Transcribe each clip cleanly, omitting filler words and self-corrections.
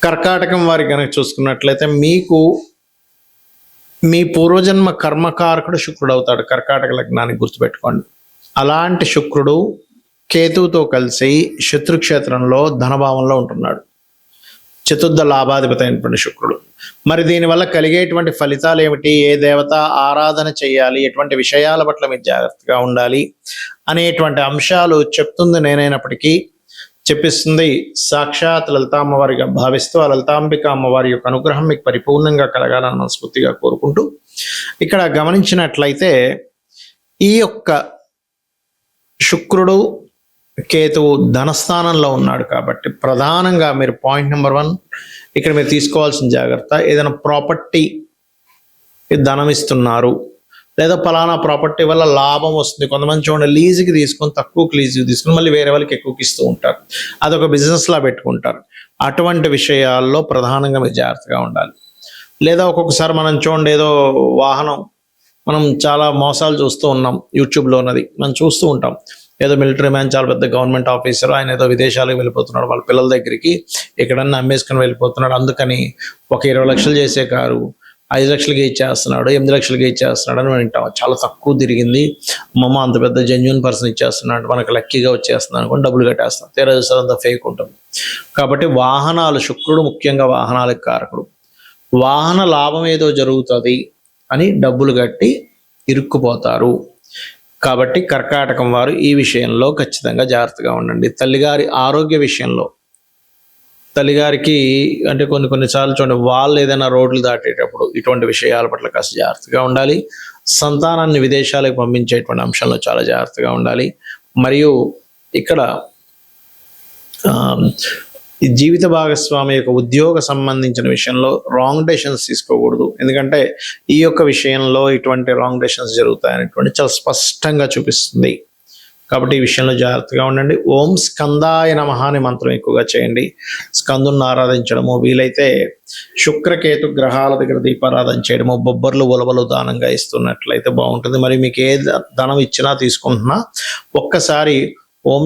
కర్కాటకం వారికి కనుక చూసుకున్నట్లయితే మీకు మీ పూర్వజన్మ కర్మకారకుడు శుక్రుడు అవుతాడు. కర్కాటక లగ్నానికి గుర్తుపెట్టుకోండి. అలాంటి శుక్రుడు కేతువుతో కలిసి శత్రుక్షేత్రంలో ధనభావంలో ఉంటున్నాడు. చతుర్థ లాభాధిపతి అయినటువంటి శుక్రుడు. మరి దీనివల్ల కలిగేటువంటి ఫలితాలు ఏమిటి? ఏ దేవత ఆరాధన చేయాలి, ఎటువంటి విషయాల పట్ల మీరు జాగ్రత్తగా ఉండాలి అనేటువంటి అంశాలు చెప్తుంది నేనైనప్పటికీ చెప్పిస్తుంది సాక్షాత్ లలితా అమ్మవారిగా భావిస్తూ ఆ లలితాంబిక అమ్మవారి యొక్క అనుగ్రహం మీకు పరిపూర్ణంగా కలగాలని మనస్ఫూర్తిగా కోరుకుంటూ, ఇక్కడ గమనించినట్లయితే ఈ యొక్క శుక్రుడు కేతువు ధనస్థానంలో ఉన్నాడు కాబట్టి ప్రధానంగా మీరు పాయింట్ నెంబర్ 1 ఇక్కడ మీరు తీసుకోవాల్సిన జాగ్రత్త, ఏదైనా ప్రాపర్టీ ధనం ఇస్తున్నారు లేదా పలానా ప్రాపర్టీ వల్ల లాభం వస్తుంది. కొంతమంది చూడండి లీజుకి తీసుకొని తక్కువకి లీజుకి తీసుకుని మళ్ళీ వేరే వాళ్ళకి ఎక్కువకి ఇస్తూ ఉంటారు, అదొక బిజినెస్లా పెట్టుకుంటారు. అటువంటి విషయాల్లో ప్రధానంగా మీరు జాగ్రత్తగా ఉండాలి. లేదా ఒక్కొక్కసారి మనం చూడండి ఏదో వాహనం, మనం చాలా మోసాలు చూస్తూ ఉన్నాం, యూట్యూబ్లో ఉన్నది మనం చూస్తూ ఉంటాం. ఏదో మిలిటరీ మ్యాన్ చాలా పెద్ద గవర్నమెంట్ ఆఫీసర్, ఆయన ఏదో విదేశాలకు వెళ్ళిపోతున్నాడు, వాళ్ళ పిల్లల దగ్గరికి ఎక్కడన్నా అమ్మేసుకొని వెళ్ళిపోతున్నాడు, అందుకని ఒక 20 లక్షలు చేసే కారు 5 లక్షలకి ఇచ్చేస్తున్నాడు, 8 లక్షలకి ఇచ్చేస్తున్నాడు అని వింటాం. చాలా తక్కువ తిరిగింది, మమ్మ అంత పెద్ద జెన్యూన్ పర్సన్ ఇచ్చేస్తున్నాడు, మనకు లక్కీగా వచ్చేస్తుంది అనుకోని డబ్బులు కట్టేస్తాం. తీరా చూసారు అంత ఫేక్ ఉంటుంది. కాబట్టి వాహనాలు, శుక్రుడు ముఖ్యంగా వాహనాలకు కారకుడు. వాహన లాభం ఏదో జరుగుతుంది అని డబ్బులు కట్టి ఇరుక్కుపోతారు. కాబట్టి కర్కాటకం వారు ఈ విషయంలో ఖచ్చితంగా జాగ్రత్తగా ఉండండి. తల్లిగారి ఆరోగ్య విషయంలో, తల్లిగారికి అంటే కొన్నిసార్లు చూడండి వాళ్ళు ఏదైనా రోడ్లు దాటేటప్పుడు ఇటువంటి విషయాల పట్ల కాస్త జాగ్రత్తగా ఉండాలి. సంతానాన్ని విదేశాలకు పంపించేటువంటి అంశంలో చాలా జాగ్రత్తగా ఉండాలి. మరియు ఇక్కడ ఈ జీవిత భాగస్వామి యొక్క ఉద్యోగ సంబంధించిన విషయంలో రాంగ్ డెసిషన్స్ తీసుకోకూడదు. ఎందుకంటే ఈ యొక్క విషయంలో ఇటువంటి రాంగ్ డెసిషన్స్ జరుగుతాయనేటువంటి చాలా స్పష్టంగా చూపిస్తుంది. కాబట్టి ఈ విషయంలో జాగ్రత్తగా ఉండండి. ఓం స్కందాయ నమః అనే మంత్రం ఎక్కువగా చేయండి. స్కందుని ఆరాధించడము, వీలైతే శుక్రకేతు గ్రహాల దగ్గర దీపారాధన చేయడము, బొబ్బర్లు ఉలవలు దానంగా ఇస్తున్నట్లయితే బాగుంటుంది. మరి మీకు ఏ ధనం ఇచ్చినా తీసుకుంటున్నా ఒక్కసారి ఓం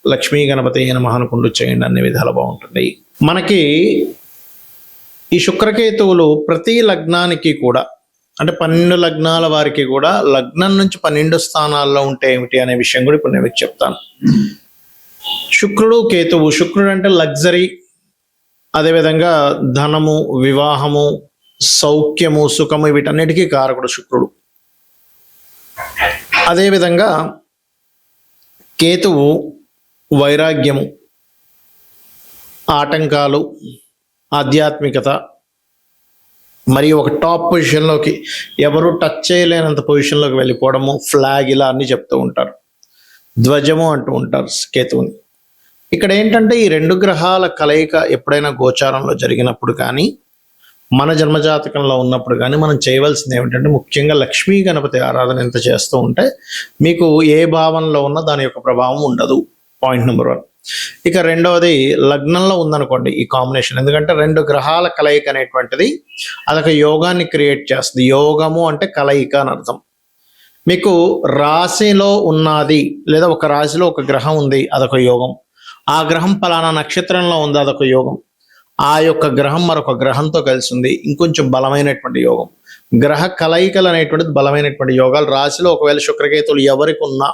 లక్ష్మీ గణపతి నమః అనుకుంటూ చేయండి, అన్ని విధాలు బాగుంటుంది. మనకి ఈ శుక్రకేతువులు ప్రతి లగ్నానికి కూడా అంటే 12 లగ్నాల వారికి కూడా లగ్నం నుంచి 12 స్థానాల్లో ఉంటే ఏమిటి అనే విషయం కూడా ఇప్పుడు నేను మీకు చెప్తాను. శుక్రుడు కేతువు, శుక్రుడు అంటే లగ్జరీ, అదేవిధంగా ధనము, వివాహము, సౌఖ్యము, సుఖము, వీటన్నిటికీ కారకుడు శుక్రుడు. అదేవిధంగా కేతువు వైరాగ్యము, ఆటంకాలు, ఆధ్యాత్మికత, మరియు ఒక టాప్ పొజిషన్లోకి ఎవరు టచ్ చేయలేనంత పొజిషన్లోకి వెళ్ళిపోవడము, ఫ్లాగ్, ఇలా అన్ని చెప్తూ ఉంటారు. ధ్వజము అంటూ ఉంటారు కేతువుని. ఇక్కడ ఏంటంటే ఈ 2 గ్రహాల కలయిక ఎప్పుడైనా గోచారంలో జరిగినప్పుడు కానీ మన జన్మజాతకంలో ఉన్నప్పుడు కానీ మనం చేయవలసింది ఏమిటంటే ముఖ్యంగా లక్ష్మీ గణపతి ఆరాధన ఎంత చేస్తూ ఉంటే మీకు ఏ భావంలో ఉన్నా దాని యొక్క ప్రభావం ఉండదు. Point number 1. ఇక రెండవది, లగ్నంలో ఉందనుకోండి ఈ కాంబినేషన్, ఎందుకంటే 2 గ్రహాల కలయిక అనేటువంటిది అదొక యోగాన్ని క్రియేట్ చేస్తుంది. యోగము అంటే కలయిక అని అర్థం. మీకు రాశిలో ఉన్నది లేదా ఒక రాశిలో ఒక గ్రహం ఉంది, అదొక యోగం. ఆ గ్రహం పలానా నక్షత్రంలో ఉంది, అదొక యోగం. ఆ యొక్క గ్రహం మరొక గ్రహంతో కలిసి ఉంది, ఇంకొంచెం బలమైనటువంటి యోగం. గ్రహ కలయికలు అనేటువంటిది బలమైనటువంటి యోగాలు. రాశిలో ఒకవేళ శుక్రకేతువులు ఎవరికి ఉన్నా,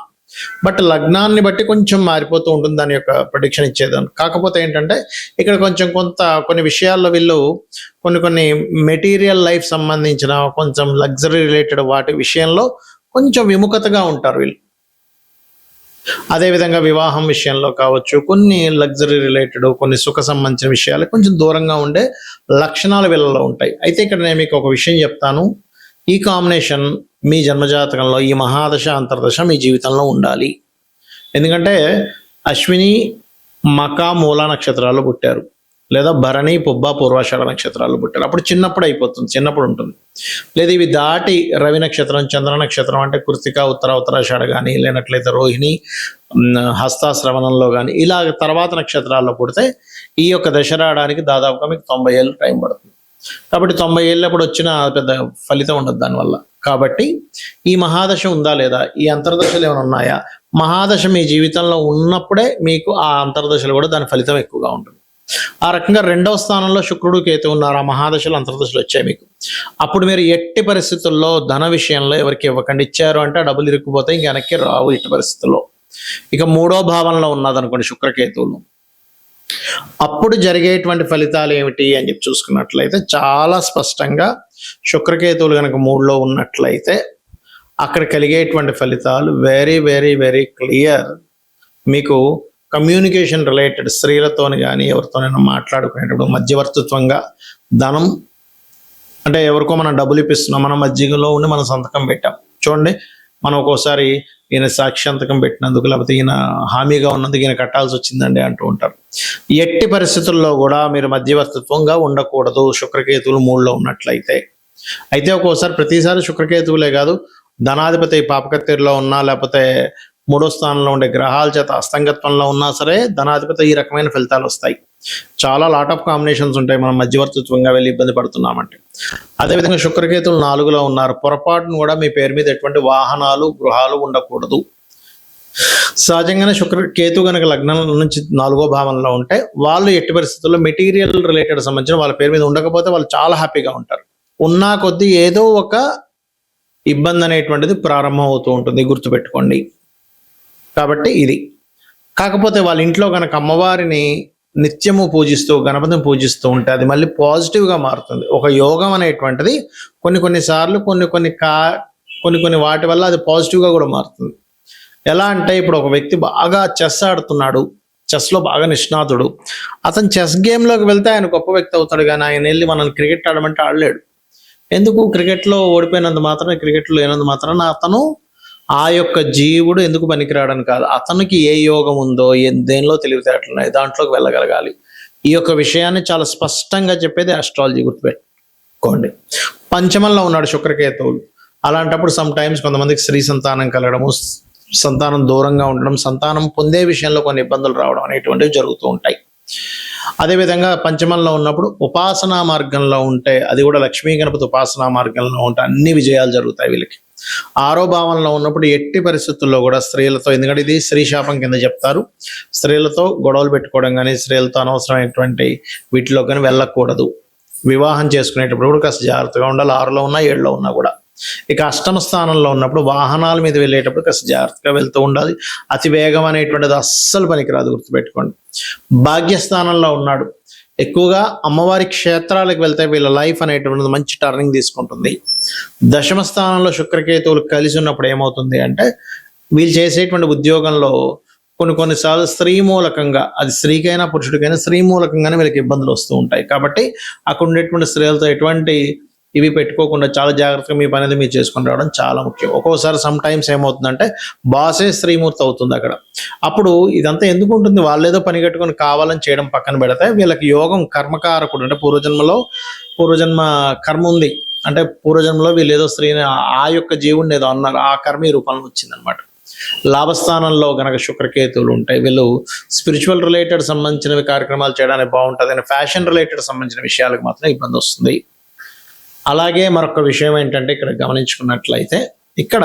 బట్ లగ్నాన్ని బట్టి కొంచెం మారిపోతూ ఉంటుంది దాని యొక్క ప్రెడిక్షన్ ఇచ్చేదాన్ని. కాకపోతే ఏంటంటే ఇక్కడ కొన్ని విషయాల్లో వీళ్ళు కొన్ని మెటీరియల్ లైఫ్ సంబంధించిన కొంచెం లగ్జరీ రిలేటెడ్ వాటి విషయంలో కొంచెం విముఖతగా ఉంటారు వీళ్ళు. అదేవిధంగా వివాహం విషయంలో కావచ్చు, కొన్ని లగ్జరీ రిలేటెడ్, కొన్ని సుఖ సంబంధించిన విషయాలు కొంచెం దూరంగా ఉండే లక్షణాలు వీళ్ళలో ఉంటాయి. అయితే ఇక్కడ నేను మీకు ఒక విషయం చెప్తాను. ఈ కాంబినేషన్ మీ జన్మజాతకంలో ఈ మహాదశ అంతర్దశ మీ జీవితంలో ఉండాలి. ఎందుకంటే అశ్విని, మక, మూల నక్షత్రాలు పుట్టారు, లేదా భరణి, పుబ్బ, పూర్వాషాఢ నక్షత్రాలు పుట్టారు. అప్పుడు చిన్నప్పుడు అయిపోతుంది, చిన్నప్పుడు ఉంటుంది. లేదా ఇవి దాటి రవి నక్షత్రం, చంద్ర నక్షత్రం అంటే కృతిక, ఉత్తరాషాఢ కానీ, లేనట్లయితే రోహిణి, హస్తాశ్రవణంలో కానీ ఇలా తర్వాత నక్షత్రాల్లో పుడితే ఈ యొక్క దశ రావడానికి దాదాపుగా మీకు 90 ఏళ్ళు టైం పడుతుంది. కాబట్టి 90 ఏళ్ళప్పుడు వచ్చిన పెద్ద ఫలితం ఉండదు దానివల్ల. కాబట్టి ఈ మహాదశ ఉందా లేదా, ఈ అంతర్దశలు ఏమైనా ఉన్నాయా, మహాదశ మీ జీవితంలో ఉన్నప్పుడే మీకు ఆ అంతర్దశలు కూడా దాని ఫలితం ఎక్కువగా ఉంటుంది. ఆ రకంగా 2వ స్థానంలో శుక్రుడు కేతు ఉన్నారు. ఆ మహాదశలు అంతర్దశలు వచ్చాయి మీకు. అప్పుడు మీరు ఎట్టి పరిస్థితుల్లో ధన విషయంలో ఎవరికి ఇవ్వకండి. ఇచ్చారు అంటే ఆ డబ్బులు ఇరుక్కుపోతాయి, ఇంక వెనక్కి రావు ఎట్టి పరిస్థితుల్లో. ఇక 3వ భావంలో ఉన్నదనుకోండి శుక్రకేతువులు, అప్పుడు జరిగేటువంటి ఫలితాలు ఏమిటి అని చెప్పి చూసుకున్నట్లయితే చాలా స్పష్టంగా శుక్రకేతువులు కనుక 3లో ఉన్నట్లయితే అక్కడ కలిగేటువంటి ఫలితాలు వెరీ వెరీ వెరీ క్లియర్. మీకు కమ్యూనికేషన్ రిలేటెడ్ స్త్రీలతోని కానీ ఎవరితోనైనా మాట్లాడుకునేటప్పుడు మధ్యవర్తిత్వంగా ధనం, అంటే ఎవరికో మనం డబ్బులు ఇప్పిస్తున్నాం, మనం మధ్యలో ఉండి మనం సంతకం పెట్టాం చూడండి, మనం ఒక్కోసారి ఈయన సాక్ష్యంతకం పెట్టినందుకు లేకపోతే ఈయన హామీగా ఉన్నందుకు ఈయన కట్టాల్సి వచ్చిందండి అంటూ ఉంటారు. ఎట్టి పరిస్థితుల్లో కూడా మీరు మధ్యవర్తిత్వంగా ఉండకూడదు శుక్రకేతువులు 3లో ఉన్నట్లయితే. అయితే ఒక్కోసారి ప్రతిసారి శుక్రకేతువులే కాదు, ధనాధిపతి పాపకత్తెరలో ఉన్నా లేకపోతే 3వ స్థానంలో ఉండే గ్రహాల చేత అస్తంగత్వంలో ఉన్నా సరే ధనాధిపతి ఈ రకమైన ఫలితాలు వస్తాయి. చాలా లాట్ ఆఫ్ కాంబినేషన్స్ ఉంటాయి మనం మధ్యవర్తిత్వంగా వెళ్ళి ఇబ్బంది పడుతున్నామంటే. అదేవిధంగా శుక్రకేతువులు 4లో ఉన్నారు. పొరపాటును కూడా మీ పేరు మీద ఎటువంటి వాహనాలు గృహాలు ఉండకూడదు. సహజంగానే శుక్రకేతు కనుక లగ్నం నుంచి 4వ భావంలో ఉంటే వాళ్ళు ఎట్టి పరిస్థితుల్లో మెటీరియల్ రిలేటెడ్ సంబంధించిన వాళ్ళ పేరు మీద ఉండకపోతే వాళ్ళు చాలా హ్యాపీగా ఉంటారు. ఉన్నా కొద్దీ ఏదో ఒక ఇబ్బంది అనేటువంటిది ప్రారంభం అవుతూ ఉంటుంది, గుర్తుపెట్టుకోండి. కాబట్టి ఇది కాకపోతే వాళ్ళ ఇంట్లో కనుక అమ్మవారిని నిత్యము పూజిస్తూ గణపతిని పూజిస్తూ ఉంటే అది మళ్ళీ పాజిటివ్గా మారుతుంది. ఒక యోగం అనేటువంటిది కొన్నిసార్లు కొన్ని వాటి వల్ల అది పాజిటివ్గా కూడా మారుతుంది. ఎలా అంటే ఇప్పుడు ఒక వ్యక్తి బాగా చెస్ ఆడుతున్నాడు, చెస్లో బాగా నిష్ణాతుడు, అతను చెస్ గేమ్లోకి వెళ్తే ఆయన గొప్ప వ్యక్తి అవుతాడు, కానీ ఆయన వెళ్ళి మనం క్రికెట్ ఆడమంటే ఆడలేడు. ఎందుకు? క్రికెట్లో ఓడిపోయినంత మాత్రం, క్రికెట్లో లేనంత మాత్రాన అతను ఆ యొక్క జీవుడు ఎందుకు పనికిరాడని కాదు, అతనికి ఏ యోగం ఉందో దేనిలో తెలివితేటలున్నాయి దాంట్లోకి వెళ్ళగలగాలి. ఈ యొక్క విషయాన్ని చాలా స్పష్టంగా చెప్పేది ఆస్ట్రాలజీ, గుర్తుపెట్టుకోండి. పంచమంలో ఉన్నాడు శుక్రకేతువులు. అలాంటప్పుడు సమ్ టైమ్స్ కొంతమందికి స్త్రీ సంతానం కలగడము, సంతానం దూరంగా ఉండడం, సంతానం పొందే విషయంలో కొన్ని ఇబ్బందులు రావడం అనేటువంటివి జరుగుతూ ఉంటాయి. అదేవిధంగా పంచమంలో ఉన్నప్పుడు ఉపాసనా మార్గంలో ఉంటే, అది కూడా లక్ష్మీ గణపతి ఉపాసనా మార్గంలో ఉంటే అన్ని విజయాలు జరుగుతాయి వీళ్ళకి. 6వ భావంలో ఉన్నప్పుడు ఎట్టి పరిస్థితుల్లో కూడా స్త్రీలతో, ఎందుకంటే ఇది స్త్రీ శాపం కింద చెప్తారు, స్త్రీలతో గొడవలు పెట్టుకోవడం కానీ స్త్రీలతో అనవసరమైనటువంటి వీటిలో కానీ వెళ్ళకూడదు. వివాహం చేసుకునేటప్పుడు కూడా కాస్త జాగ్రత్తగా ఉండాలి, 6లో ఉన్నా 7లో ఉన్నా కూడా. ఇక అష్టమ స్థానంలో ఉన్నప్పుడు వాహనాల మీద వెళ్ళేటప్పుడు కాస్త జాగ్రత్తగా వెళ్తూ ఉండాలి. అతి వేగం అనేటువంటిది అస్సలు పనికిరాదు, గుర్తుపెట్టుకోండి. భాగ్యస్థానంలో ఉన్నాడు, ఎక్కువగా అమ్మవారి క్షేత్రాలకు వెళ్తే వీళ్ళ లైఫ్ అనేటువంటిది మంచి టర్నింగ్ తీసుకుంటుంది. దశమ స్థానంలో శుక్రకేతువులు కలిసి ఉన్నప్పుడు ఏమవుతుంది అంటే వీళ్ళు చేసేటువంటి ఉద్యోగంలో కొన్నిసార్లు స్త్రీ మూలకంగా, అది స్త్రీకైనా పురుషుడికైనా స్త్రీ మూలకంగానే వీళ్ళకి ఇబ్బందులు వస్తూ ఉంటాయి. కాబట్టి అక్కడ ఉండేటువంటి స్త్రీలతో ఎటువంటి ఇవి పెట్టుకోకుండా చాలా జాగ్రత్తగా మీ పని అనేది మీరు చేసుకుని రావడం చాలా ముఖ్యం. ఒక్కోసారి సమ్ టైమ్స్ ఏమవుతుందంటే బాసే స్త్రీమూర్తి అవుతుంది అక్కడ. అప్పుడు ఇదంతా ఎందుకు ఉంటుంది? వాళ్ళేదో పని కట్టుకొని కావాలని చేయడం పక్కన పెడితే వీళ్ళకి యోగం కర్మకారకుడు, అంటే పూర్వజన్మ కర్మ ఉంది, అంటే పూర్వజన్మలో వీళ్ళు ఏదో స్త్రీని ఆ యొక్క జీవుడిని ఏదో అన్నారు, ఆ కర్మ ఈ రూపంలో వచ్చిందనమాట. లాభస్థానంలో గనక శుక్రకేతువులు ఉంటాయి, వీళ్ళు స్పిరిచువల్ రిలేటెడ్ సంబంధించినవి కార్యక్రమాలు చేయడానికి బాగుంటుంది, కానీ ఫ్యాషన్ రిలేటెడ్ సంబంధించిన విషయాలకు మాత్రం ఇబ్బంది వస్తుంది. అలాగే మరొక విషయం ఏంటంటే ఇక్కడ గమనించుకున్నట్లయితే ఇక్కడ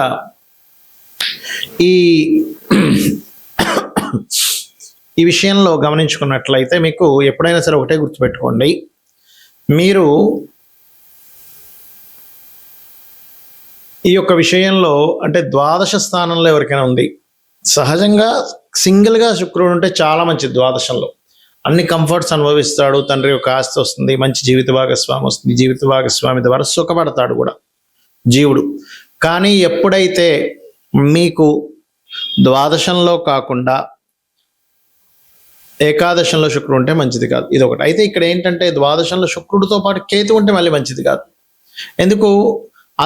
ఈ విషయంలో గమనించుకున్నట్లయితే మీకు ఎప్పుడైనా సరే ఒకటే గుర్తుపెట్టుకోండి, మీరు ఈ యొక్క విషయంలో అంటే ద్వాదశ స్థానంలో ఎవరికైనా ఉంది, సహజంగా సింగిల్గా శుక్రుడు ఉంటే చాలా మంచిది. ద్వాదశంలో అన్ని కంఫర్ట్స్ అనుభవిస్తాడు, తండ్రి యొక్క ఆస్తి వస్తుంది, మంచి జీవిత భాగస్వామి వస్తుంది, జీవిత భాగస్వామి ద్వారా సుఖపడతాడు కూడా జీవుడు. కానీ ఎప్పుడైతే మీకు ద్వాదశంలో కాకుండా ఏకాదశంలో శుక్రుడు ఉంటే మంచిది కాదు, ఇది ఒకటి. అయితే ఇక్కడ ఏంటంటే ద్వాదశంలో శుక్రుడితో పాటు కేతు ఉంటే మళ్ళీ మంచిది కాదు. ఎందుకు?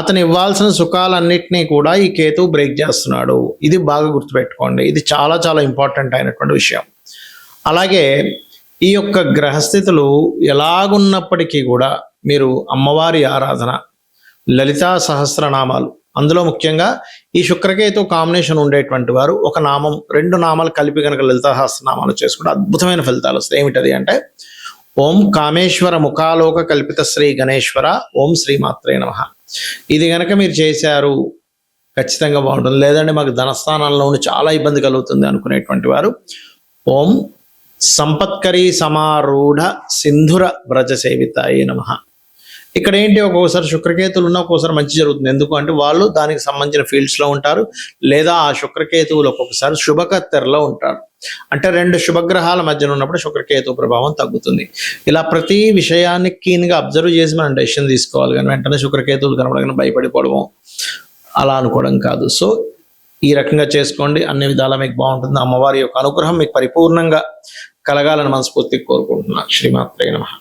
అతను ఇవ్వాల్సిన సుఖాలన్నింటినీ కూడా ఈ కేతువు బ్రేక్ చేస్తున్నాడు. ఇది బాగా గుర్తుపెట్టుకోండి, ఇది చాలా చాలా ఇంపార్టెంట్ అయినటువంటి విషయం. అలాగే ఈ యొక్క గ్రహస్థితులు ఎలాగున్నప్పటికీ కూడా మీరు అమ్మవారి ఆరాధన, లలితా సహస్రనామాలు, అందులో ముఖ్యంగా ఈ శుక్రకేతు కాంబినేషన్ ఉండేటువంటి వారు ఒక నామం 2 నామాలు కలిపి కనుక లలితా సహస్రనామాలు చేసుకుంటే అద్భుతమైన ఫలితాలు వస్తాయి. ఏమిటది అంటే ఓం కామేశ్వర ముఖాలోక కల్పిత శ్రీ గణేశ్వర ఓం శ్రీమాత్రే నమః. ఇది కనుక మీరు చేశారు ఖచ్చితంగా బాగుంటుంది. లేదంటే మాకు ధనస్థానంలో ఉండి చాలా ఇబ్బంది కలుగుతుంది అనుకునేటువంటి వారు ఓం సంపత్కరీ సమారూఢ సింధుర వ్రజ సేవితాయి నమః. ఇక్కడ ఏంటి, ఒక్కొక్కసారి శుక్రకేతువులు ఉన్న ఒక్కొక్కసారి మంచి జరుగుతుంది. ఎందుకు అంటే వాళ్ళు దానికి సంబంధించిన ఫీల్డ్స్లో ఉంటారు, లేదా ఆ శుక్రకేతువులు ఒక్కొక్కసారి శుభకత్తెరలో ఉంటారు. అంటే రెండు శుభగ్రహాల మధ్యన ఉన్నప్పుడు శుక్రకేతు ప్రభావం తగ్గుతుంది. ఇలా ప్రతి విషయాన్ని కీన్గా అబ్జర్వ్ చేసి మనం డెసిషన్ తీసుకోవాలి, కానీ వెంటనే శుక్రకేతువులు కనబడగానే భయపడిపోవడము అలా అనుకోవడం కాదు. సో ఈ రకంగా చేసుకోండి, అన్ని విధాలా మీకు బాగుంటుంది. అమ్మవారి యొక్క అనుగ్రహం మీకు పరిపూర్ణంగా కలగాలని మనస్ఫూర్తిగా కోరుకుంటున్నాను. శ్రీమాత్రే నమః.